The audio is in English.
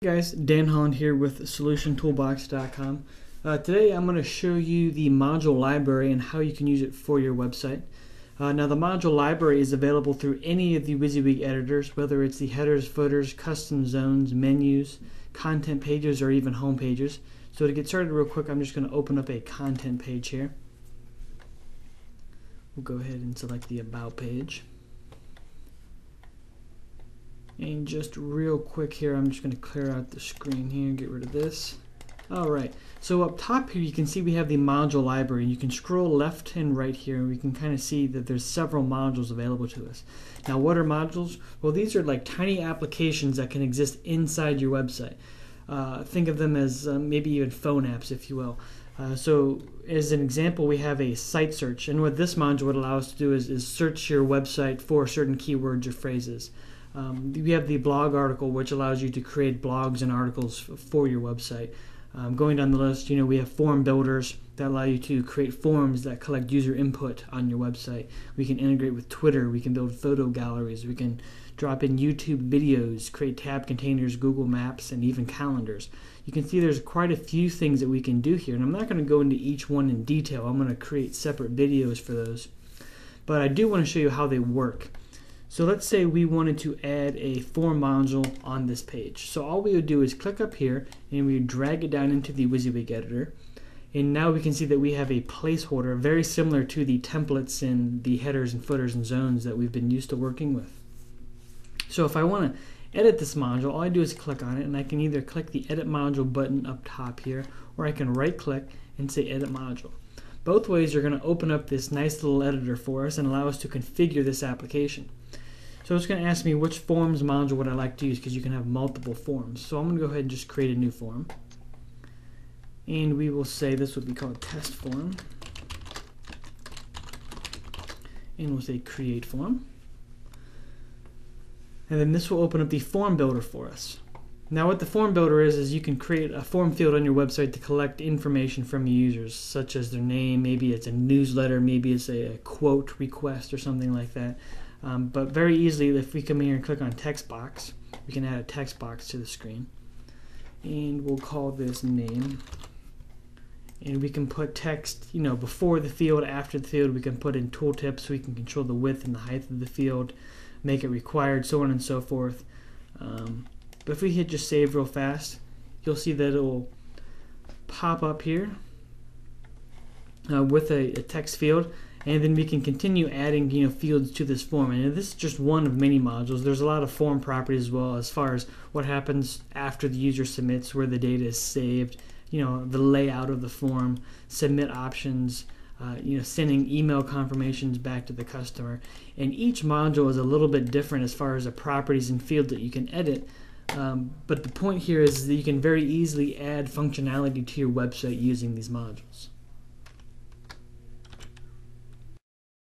Hey guys, Dan Holland here with SolutionToolbox.com. Today I'm going to show you the module library and how you can use it for your website. Now the module library is available through any of the WYSIWYG editors, whether it's the headers, footers, custom zones, menus, content pages, or even home pages. So to get started real quick, I'm just going to open up a content page here. We'll go ahead and select the About page. And just real quick here, I'm just going to clear out the screen here and get rid of this. Alright, so up top here you can see we have the module library. You can scroll left and right here and we can kind of see that there's several modules available to us. Now what are modules? Well, these are like tiny applications that can exist inside your website. Think of them as maybe even phone apps, if you will. So as an example, we have a site search, and what this module would allow us to do is search your website for certain keywords or phrases. We have the blog article, which allows you to create blogs and articles for your website. Going down the list, we have form builders that allow you to create forms that collect user input on your website. We can integrate with Twitter, we can build photo galleries, we can drop in YouTube videos, create tab containers, Google Maps, and even calendars. You can see there's quite a few things that we can do here, and I'm not going to go into each one in detail. I'm going to create separate videos for those. But I do want to show you how they work. So let's say we wanted to add a form module on this page. So all we would do is click up here and we would drag it down into the WYSIWYG editor. And now we can see that we have a placeholder very similar to the templates in the headers and footers and zones that we've been used to working with. So if I want to edit this module, all I do is click on it, and I can either click the edit module button up top here, or I can right click and say edit module. Both ways are going to open up this nice little editor for us and allow us to configure this application. So it's going to ask me which forms module would I like to use, because you can have multiple forms. So I'm going to go ahead and just create a new form. And we will say this would be called test form. And we'll say create form. And then this will open up the form builder for us. Now what the form builder is you can create a form field on your website to collect information from users, such as their name, maybe it's a newsletter, maybe it's a quote request or something like that. But very easily, if we come here and click on text box, we can add a text box to the screen. And we'll call this name. And we can put text, before the field, after the field. We can put in tooltips so we can control the width and the height of the field, make it required, so on and so forth. But if we hit just save real fast, you'll see that it will pop up here with a text field. And then we can continue adding fields to this form. And this is just one of many modules. There's a lot of form properties as well, as far as what happens after the user submits, where the data is saved, the layout of the form, submit options, sending email confirmations back to the customer. And each module is a little bit different as far as the properties and fields that you can edit. But the point here is that you can very easily add functionality to your website using these modules.